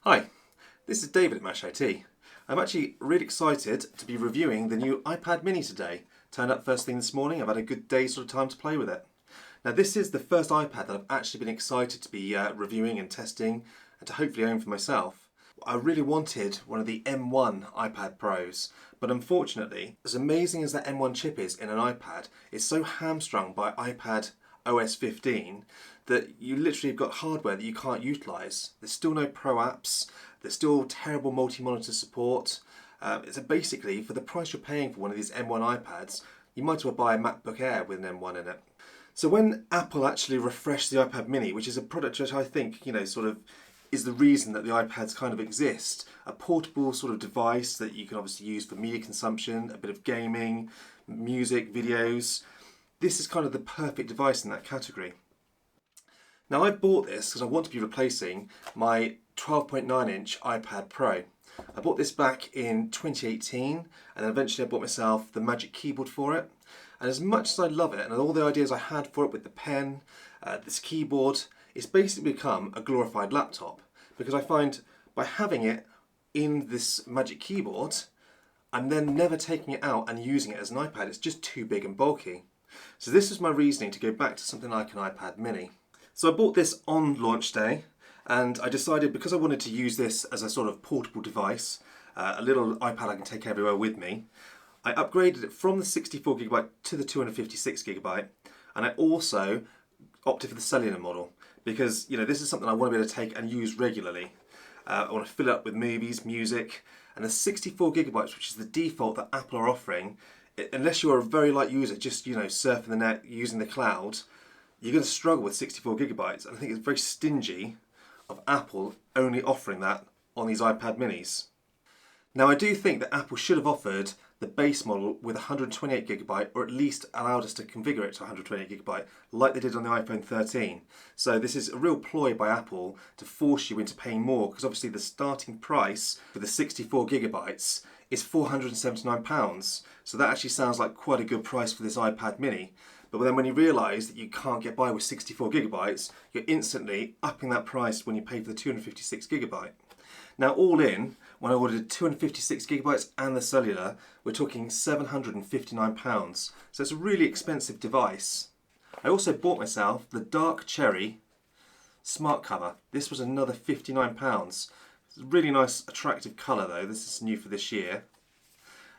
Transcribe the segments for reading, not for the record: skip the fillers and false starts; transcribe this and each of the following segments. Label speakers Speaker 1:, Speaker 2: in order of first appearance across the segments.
Speaker 1: Hi, this is David at Mash IT. I'm actually really excited to be reviewing the new iPad mini today. Turned up first thing this morning. I've had a good day's sort of time to play with it. Now this is the first iPad that I've actually been excited to be reviewing and testing and to hopefully own for myself. I really wanted one of the M1 iPad Pros, but unfortunately, as amazing as that M1 chip is in an iPad, it's so hamstrung by iPad OS 15 that you literally have got hardware that you can't utilise. There's still no Pro apps, there's still terrible multi-monitor support. It's basically, for the price you're paying for one of these M1 iPads, you might as well buy a MacBook Air with an M1 in it. So when Apple actually refreshed the iPad mini, which is a product that I think, sort of is the reason that the iPads kind of exist, a portable sort of device that you can obviously use for media consumption, a bit of gaming, music, videos. This is kind of the perfect device in that category. Now I bought this because I want to be replacing my 12.9-inch iPad Pro. I bought this back in 2018 and eventually I bought myself the Magic Keyboard for it. And as much as I love it and all the ideas I had for it with the pen, this keyboard, it's basically become a glorified laptop because I find by having it in this Magic Keyboard, I'm then never taking it out and using it as an iPad. It's just too big and bulky. So this is my reasoning to go back to something like an iPad mini. So I bought this on launch day and I decided because I wanted to use this as a sort of portable device, a little iPad I can take everywhere with me, I upgraded it from the 64GB to the 256GB, and I also opted for the cellular model because this is something I want to be able to take and use regularly. I want to fill it up with movies, music, and the 64GB, which is the default that Apple are offering, unless you're a very light user, just surfing the net using the cloud, you're going to struggle with 64GB. And I think it's very stingy of Apple only offering that on these iPad minis. Now I do think that Apple should have offered the base model with 128GB, or at least allowed us to configure it to 128GB like they did on the iPhone 13. So this is a real ploy by Apple to force you into paying more, because obviously the starting price for the 64GB is £479. So that actually sounds like quite a good price for this iPad mini. But then when you realise that you can't get by with 64GB, you're instantly upping that price when you pay for the 256GB. Now all in, when I ordered 256GB and the cellular, we're talking £759. So it's a really expensive device. I also bought myself the dark cherry smart cover. This was another £59. It's a really nice attractive colour though, this is new for this year.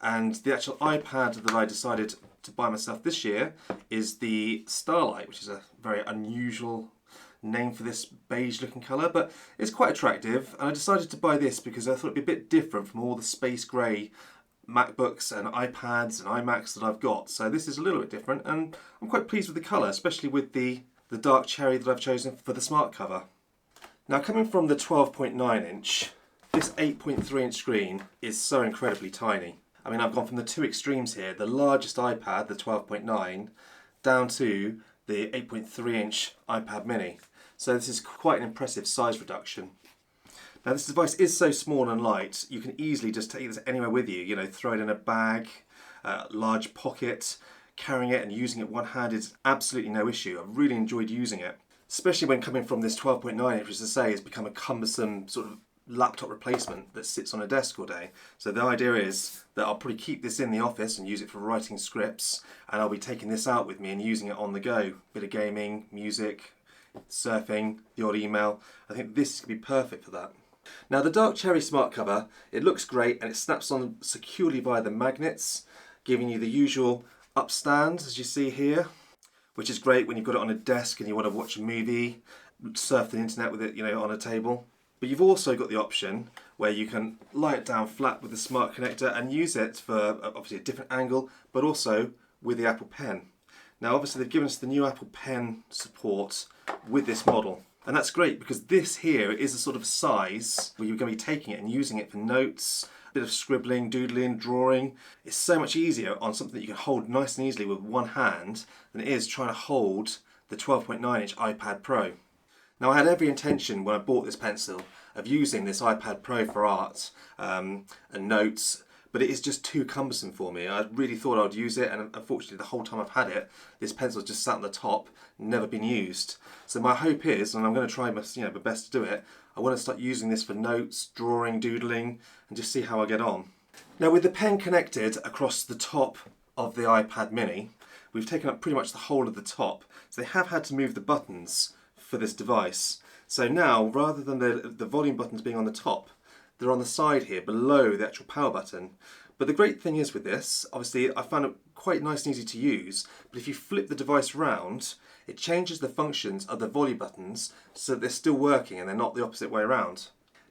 Speaker 1: And the actual iPad that I decided to buy myself this year is the Starlight, which is a very unusual name for this beige looking colour, but it's quite attractive, and I decided to buy this because I thought it'd be a bit different from all the space grey MacBooks and iPads and iMacs that I've got. So this is a little bit different, and I'm quite pleased with the colour, especially with the dark cherry that I've chosen for the smart cover. Now coming from the 12.9-inch, this 8.3-inch screen is so incredibly tiny. I mean, I've gone from the two extremes here, the largest iPad, the 12.9, down to the 8.3-inch iPad mini. So this is quite an impressive size reduction. Now this device is so small and light, you can easily just take this anywhere with you. Throw it in a bag, large pocket, carrying it and using it one-handed is absolutely no issue. I've really enjoyed using it, especially when coming from this 12.9-inch, which, as I say, has become a cumbersome sort of laptop replacement that sits on a desk all day. So the idea is that I'll probably keep this in the office and use it for writing scripts, and I'll be taking this out with me and using it on the go. Bit of gaming, music, surfing, the odd email. I think this could be perfect for that. Now the dark cherry smart cover, it looks great and it snaps on securely via the magnets, giving you the usual upstand as you see here, which is great when you've got it on a desk and you want to watch a movie, surf the internet with it, on a table. But you've also got the option where you can lie it down flat with the smart connector and use it for obviously a different angle, but also with the Apple Pen. Now obviously they've given us the new Apple Pen support with this model. And that's great because this here is a sort of size where you're going to be taking it and using it for notes, a bit of scribbling, doodling, drawing. It's so much easier on something that you can hold nice and easily with one hand than it is trying to hold the 12.9-inch iPad Pro. Now I had every intention when I bought this pencil of using this iPad Pro for art and notes, but it is just too cumbersome for me. I really thought I'd use it, and unfortunately the whole time I've had it, this pencil's just sat on the top, never been used. So my hope is, and I'm going to try my best to do it, I want to start using this for notes, drawing, doodling, and just see how I get on. Now with the pen connected across the top of the iPad mini, we've taken up pretty much the whole of the top, so they have had to move the buttons for this device. So now, rather than the volume buttons being on the top, they're on the side here, below the actual power button. But the great thing is with this, obviously I found it quite nice and easy to use, but if you flip the device round, it changes the functions of the volume buttons so that they're still working and they're not the opposite way around.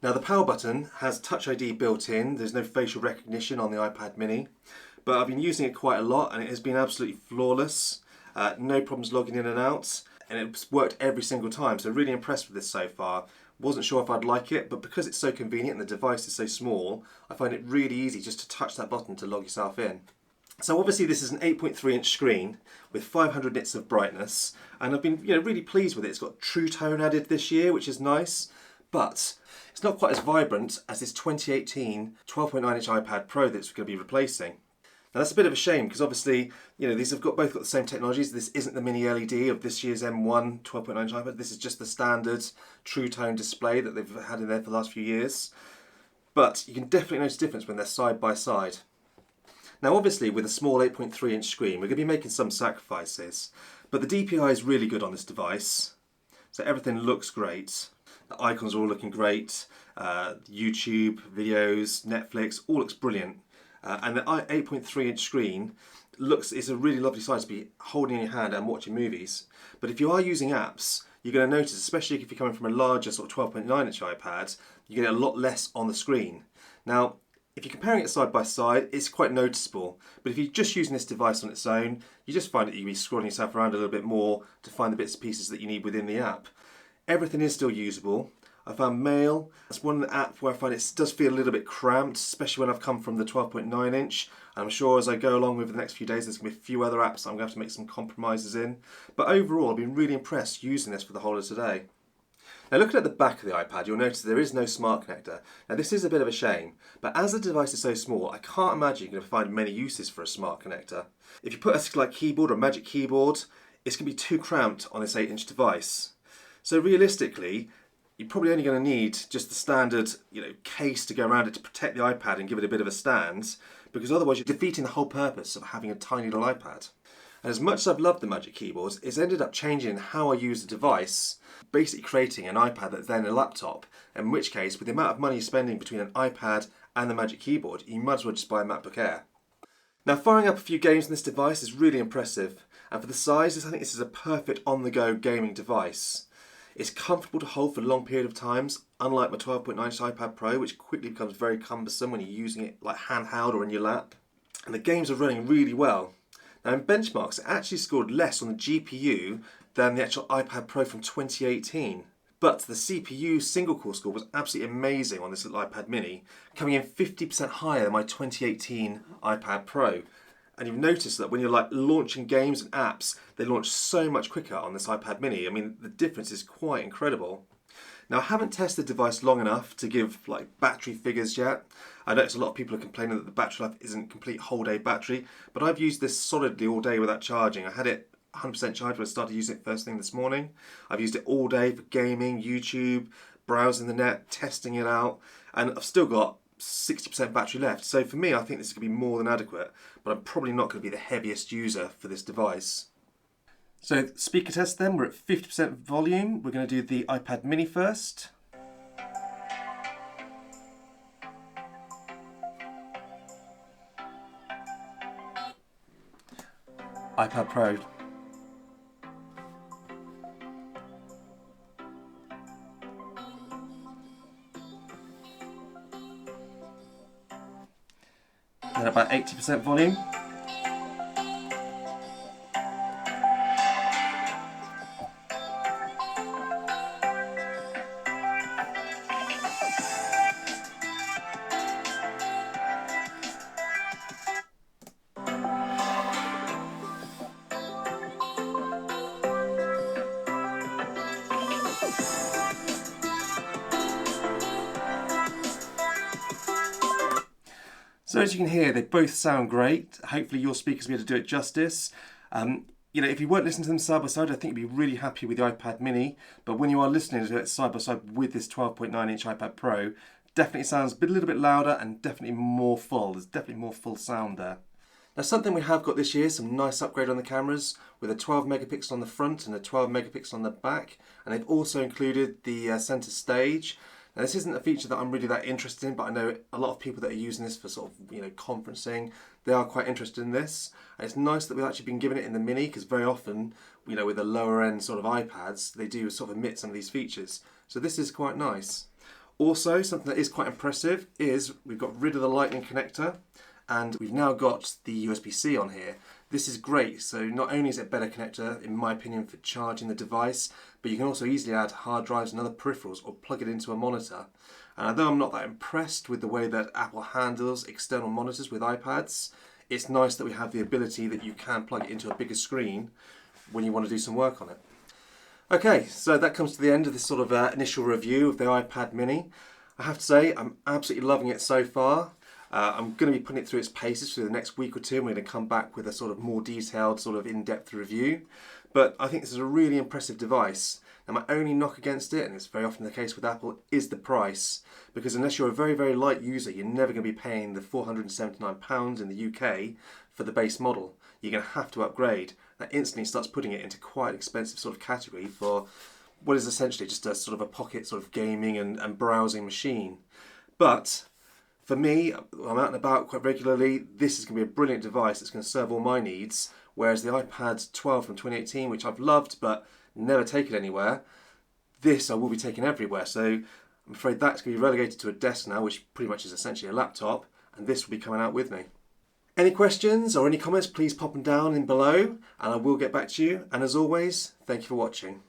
Speaker 1: Now the power button has Touch ID built in, there's no facial recognition on the iPad mini, but I've been using it quite a lot and it has been absolutely flawless, no problems logging in and out, and it's worked every single time, so really impressed with this so far. Wasn't sure if I'd like it, but because it's so convenient and the device is so small, I find it really easy just to touch that button to log yourself in. So obviously this is an 8.3-inch screen with 500 nits of brightness, and I've been really pleased with it. It's got True Tone added this year, which is nice, but it's not quite as vibrant as this 2018 12.9-inch iPad Pro that it's going to be replacing. Now that's a bit of a shame because obviously, these have both got the same technologies. This isn't the mini LED of this year's M1 12.9-inch iPad. This is just the standard True Tone display that they've had in there for the last few years. But you can definitely notice a difference when they're side by side. Now obviously with a small 8.3-inch screen, we're going to be making some sacrifices. But the DPI is really good on this device. So everything looks great. The icons are all looking great. YouTube, videos, Netflix, all looks brilliant. And the 8.3-inch screen is a really lovely size to be holding in your hand and watching movies. But if you are using apps, you're going to notice, especially if you're coming from a larger sort of 12.9-inch iPad, you get a lot less on the screen. Now, if you're comparing it side by side, it's quite noticeable. But if you're just using this device on its own, you just find that you'll be scrolling yourself around a little bit more to find the bits and pieces that you need within the app. Everything is still usable. I found Mail, that's one app where I find it does feel a little bit cramped, especially when I've come from the 12.9-inch. I'm sure as I go along with the next few days, there's going to be a few other apps I'm going to have to make some compromises in. But overall, I've been really impressed using this for the whole of today. Now looking at the back of the iPad, you'll notice there is no smart connector. Now this is a bit of a shame, but as the device is so small, I can't imagine you're going to find many uses for a smart connector. If you put a keyboard or a Magic Keyboard, it's going to be too cramped on this 8-inch device. So realistically, you're probably only going to need just the standard, case to go around it to protect the iPad and give it a bit of a stand, because otherwise you're defeating the whole purpose of having a tiny little iPad. And as much as I've loved the Magic Keyboards, it's ended up changing how I use the device, basically creating an iPad that's then a laptop, in which case, with the amount of money you're spending between an iPad and the Magic Keyboard, you might as well just buy a MacBook Air. Now firing up a few games on this device is really impressive, and for the size, I think this is a perfect on-the-go gaming device. It's comfortable to hold for a long period of times, unlike my 12.9-inch iPad Pro, which quickly becomes very cumbersome when you're using it like handheld or in your lap. And the games are running really well. Now in benchmarks, it actually scored less on the GPU than the actual iPad Pro from 2018. But the CPU single core score was absolutely amazing on this little iPad mini, coming in 50% higher than my 2018 iPad Pro. And you've noticed that when you're launching games and apps, they launch so much quicker on this iPad mini. I mean, the difference is quite incredible. Now, I haven't tested the device long enough to give battery figures yet. I noticed a lot of people are complaining that the battery life isn't complete whole day battery, but I've used this solidly all day without charging. I had it 100% charged when I started using it first thing this morning. I've used it all day for gaming, YouTube, browsing the net, testing it out, and I've still got 60% battery left. So for me, I think this is going to be more than adequate, but I'm probably not going to be the heaviest user for this device. So speaker test then, we're at 50% volume. We're going to do the iPad mini first. iPad Pro. Then about 80% volume. So as you can hear, they both sound great. Hopefully your speakers will be able to do it justice. If you weren't listening to them side by side, I think you'd be really happy with the iPad mini. But when you are listening to it side by side with this 12.9-inch iPad Pro, definitely sounds a little bit louder and definitely more full. There's definitely more full sound there. Now, something we have got this year, some nice upgrade on the cameras with a 12 megapixel on the front and a 12 megapixel on the back. And they've also included the center stage. Now, this isn't a feature that I'm really that interested in, but I know a lot of people that are using this for sort of, conferencing, they are quite interested in this. And it's nice that we've actually been given it in the mini, because very often, with the lower end sort of iPads, they do sort of omit some of these features. So this is quite nice. Also, something that is quite impressive is we've got rid of the Lightning connector, and we've now got the USB-C on here. This is great. So not only is it a better connector, in my opinion, for charging the device, but you can also easily add hard drives and other peripherals or plug it into a monitor. And although I'm not that impressed with the way that Apple handles external monitors with iPads, it's nice that we have the ability that you can plug it into a bigger screen when you want to do some work on it. Okay, so that comes to the end of this sort of initial review of the iPad mini. I have to say, I'm absolutely loving it so far. I'm going to be putting it through its paces for the next week or two, and we're going to come back with a sort of more detailed, sort of in-depth review. But I think this is a really impressive device. Now, my only knock against it, and it's very often the case with Apple, is the price. Because unless you're a very, very light user, you're never going to be paying the £479 in the UK for the base model. You're going to have to upgrade. That instantly starts putting it into quite an expensive sort of category for what is essentially just a sort of a pocket sort of gaming and browsing machine. But for me, I'm out and about quite regularly. This is going to be a brilliant device that's going to serve all my needs. Whereas the iPad 12 from 2018, which I've loved but never taken anywhere, this I will be taking everywhere. So I'm afraid that's going to be relegated to a desk now, which pretty much is essentially a laptop, and this will be coming out with me. Any questions or any comments, please pop them down in below, and I will get back to you. And as always, thank you for watching.